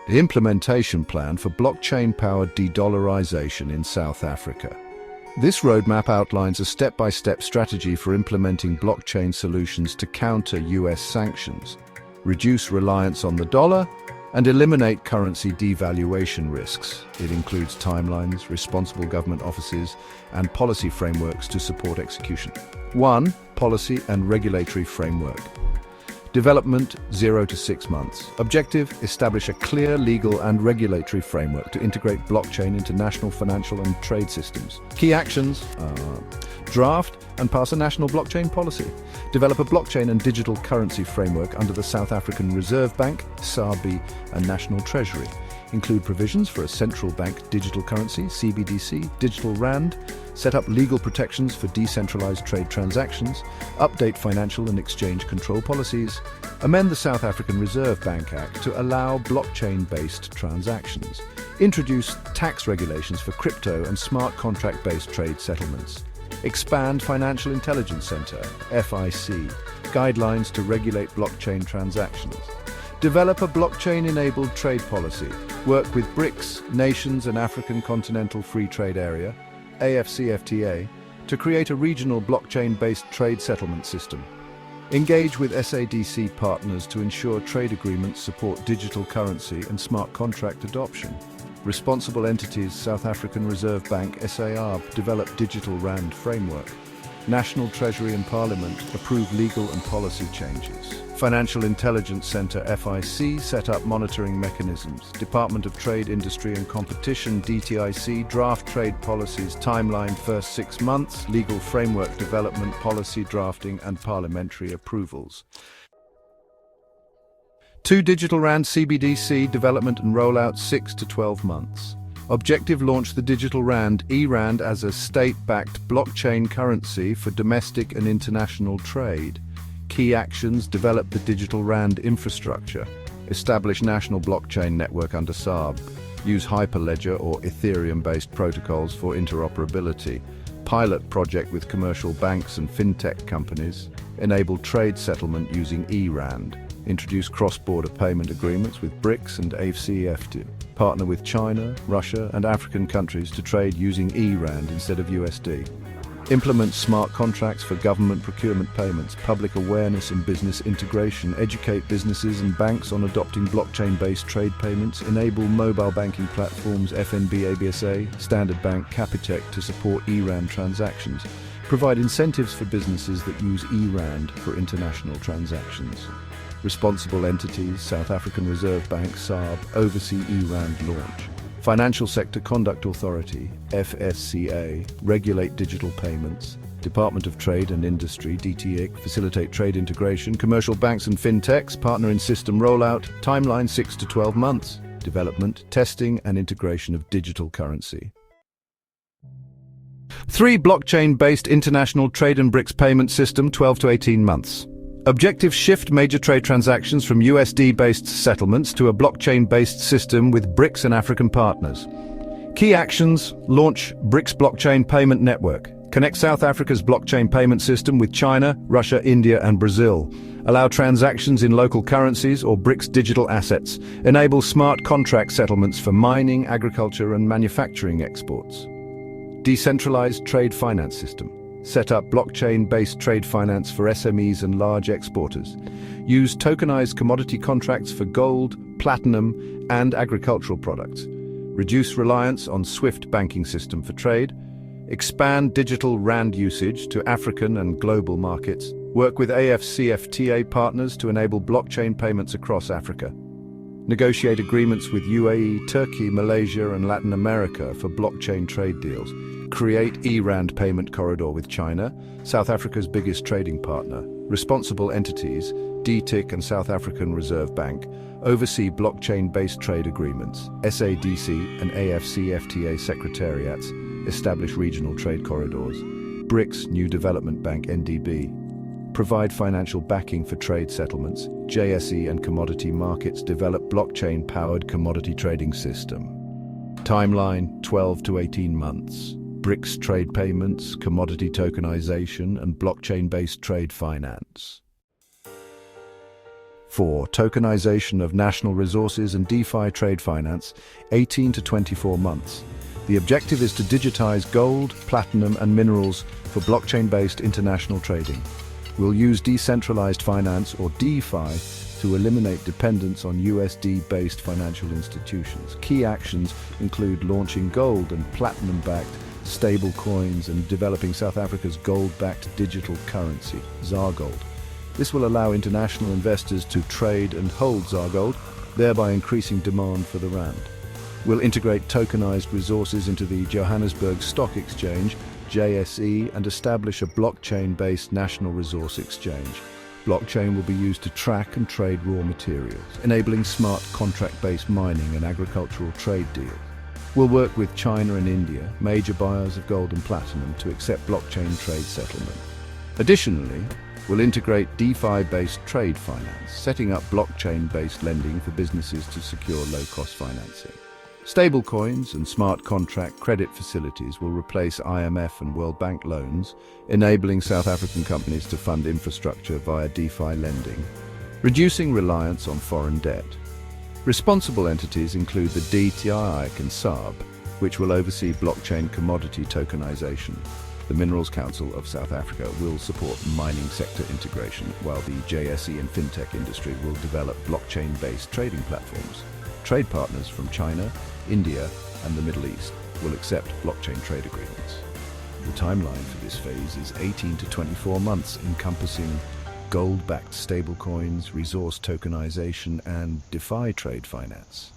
The implementation plan for blockchain-powered de-dollarization in South Africa. This roadmap outlines a step-by-step strategy for implementing blockchain solutions to counter US sanctions, reduce reliance on the dollar, and eliminate currency devaluation risks. It includes timelines, responsible government offices, and policy frameworks to support execution. 1. Policy and regulatory framework. Development 0 to 6 months. Objective: establish a clear legal and regulatory framework to integrate blockchain into national financial and trade systems. Key actions: draft and pass a national blockchain policy. Develop a blockchain and digital currency framework under the South African Reserve Bank, SARB, and National Treasury. Include provisions for a central bank digital currency, CBDC, digital rand, set up legal protections for decentralized trade transactions, update financial and exchange control policies, amend the South African Reserve Bank Act to allow blockchain-based transactions, introduce tax regulations for crypto and smart contract-based trade settlements, expand Financial Intelligence Center, FIC, guidelines to regulate blockchain transactions, develop a blockchain-enabled trade policy, work with BRICS, nations and African Continental Free Trade Area, AFCFTA, to create a regional blockchain-based trade settlement system. Engage with SADC partners to ensure trade agreements support digital currency and smart contract adoption. Responsible entities, South African Reserve Bank, SARB, develop digital rand framework. National Treasury and Parliament approve legal and policy changes. Financial Intelligence Center, FIC, set up monitoring mechanisms. Department of Trade, Industry and Competition, DTIC, draft trade policies. Timeline: first 6 months. Legal framework development, policy drafting and parliamentary approvals. 2. Digital Rand CBDC development and rollout 6 to 12 months. Objective: launch the Digital Rand (eRand) as a state-backed blockchain currency for domestic and international trade. Key actions: develop the Digital Rand infrastructure, establish national blockchain network under SARB, use Hyperledger or Ethereum-based protocols for interoperability, pilot project with commercial banks and fintech companies, enable trade settlement using eRand, introduce cross-border payment agreements with BRICS and AFCFTA, partner with China, Russia and African countries to trade using eRand instead of USD. Implement smart contracts for government procurement payments, public awareness and business integration, educate businesses and banks on adopting blockchain-based trade payments, enable mobile banking platforms FNB, ABSA, Standard Bank, Capitec to support eRand transactions, provide incentives for businesses that use eRand for international transactions. Responsible entities, South African Reserve Bank, SARB, oversee eRand launch. Financial Sector Conduct Authority, FSCA, regulate digital payments. Department of Trade and Industry, DTIC, facilitate trade integration. Commercial banks and fintechs, partner in system rollout. Timeline 6 to 12 months. Development, testing and integration of digital currency. 3. Blockchain-based international trade and BRICS payment system, 12 to 18 months. Objective: shift major trade transactions from USD-based settlements to a blockchain-based system with BRICS and African partners. Key actions: launch BRICS blockchain payment network. Connect South Africa's blockchain payment system with China, Russia, India and Brazil. Allow transactions in local currencies or BRICS digital assets. Enable smart contract settlements for mining, agriculture and manufacturing exports. Decentralized trade finance system. Set up blockchain-based trade finance for SMEs and large exporters. Use tokenized commodity contracts for gold, platinum, and agricultural products. Reduce reliance on SWIFT banking system for trade. Expand digital rand usage to African and global markets. Work with AFCFTA partners to enable blockchain payments across Africa. Negotiate agreements with UAE, Turkey, Malaysia, and Latin America for blockchain trade deals. Create eRand payment corridor with China, South Africa's biggest trading partner. Responsible entities, DTIC and South African Reserve Bank, oversee blockchain-based trade agreements. SADC and AFCFTA secretariats establish regional trade corridors. BRICS New Development Bank (NDB) provide financial backing for trade settlements. JSE and commodity markets develop blockchain-powered commodity trading system. Timeline 12 to 18 months. BRICS trade payments, commodity tokenization, and blockchain-based trade finance. 4. Tokenization of national resources and DeFi trade finance, 18 to 24 months. The objective is to digitize gold, platinum, and minerals for blockchain-based international trading. We'll use decentralized finance, or DeFi, to eliminate dependence on USD-based financial institutions. Key actions include launching gold and platinum-backed stable coins and developing South Africa's gold-backed digital currency, ZAR Gold. This will allow international investors to trade and hold ZAR Gold, thereby increasing demand for the rand. We'll integrate tokenized resources into the Johannesburg Stock Exchange, JSE, and establish a blockchain-based national resource exchange. Blockchain will be used to track and trade raw materials, enabling smart contract-based mining and agricultural trade deals. We'll work with China and India, major buyers of gold and platinum, to accept blockchain trade settlement. Additionally, we'll integrate DeFi-based trade finance, setting up blockchain-based lending for businesses to secure low-cost financing. Stablecoins and smart contract credit facilities will replace IMF and World Bank loans, enabling South African companies to fund infrastructure via DeFi lending, reducing reliance on foreign debt. Responsible entities include the DTIC and SARB, which will oversee blockchain commodity tokenization. The Minerals Council of South Africa will support mining sector integration, while the JSE and fintech industry will develop blockchain-based trading platforms. Trade partners from China, India, and the Middle East will accept blockchain trade agreements. The timeline for this phase is 18 to 24 months, encompassing gold-backed stablecoins, resource tokenization, and DeFi trade finance.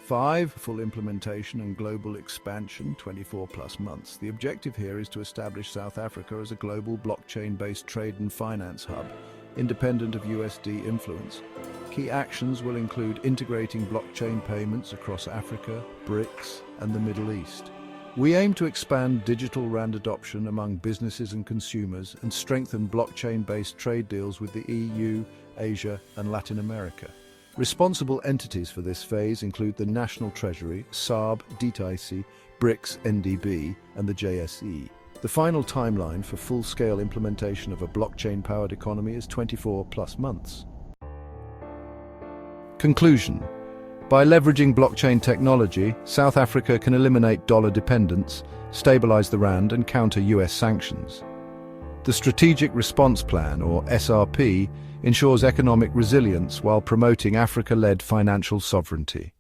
5. Full implementation and global expansion, 24+ months. The objective here is to establish South Africa as a global blockchain-based trade and finance hub, independent of USD influence. Key actions will include integrating blockchain payments across Africa, BRICS, and the Middle East. We aim to expand digital rand adoption among businesses and consumers and strengthen blockchain-based trade deals with the EU, Asia, and Latin America. Responsible entities for this phase include the National Treasury, SARB, DTIC, BRICS, NDB, and the JSE. The final timeline for full-scale implementation of a blockchain-powered economy is 24+ months. Conclusion. By leveraging blockchain technology, South Africa can eliminate dollar dependence, stabilize the rand, and counter US sanctions. The Strategic Response Plan, or SRP, ensures economic resilience while promoting Africa-led financial sovereignty.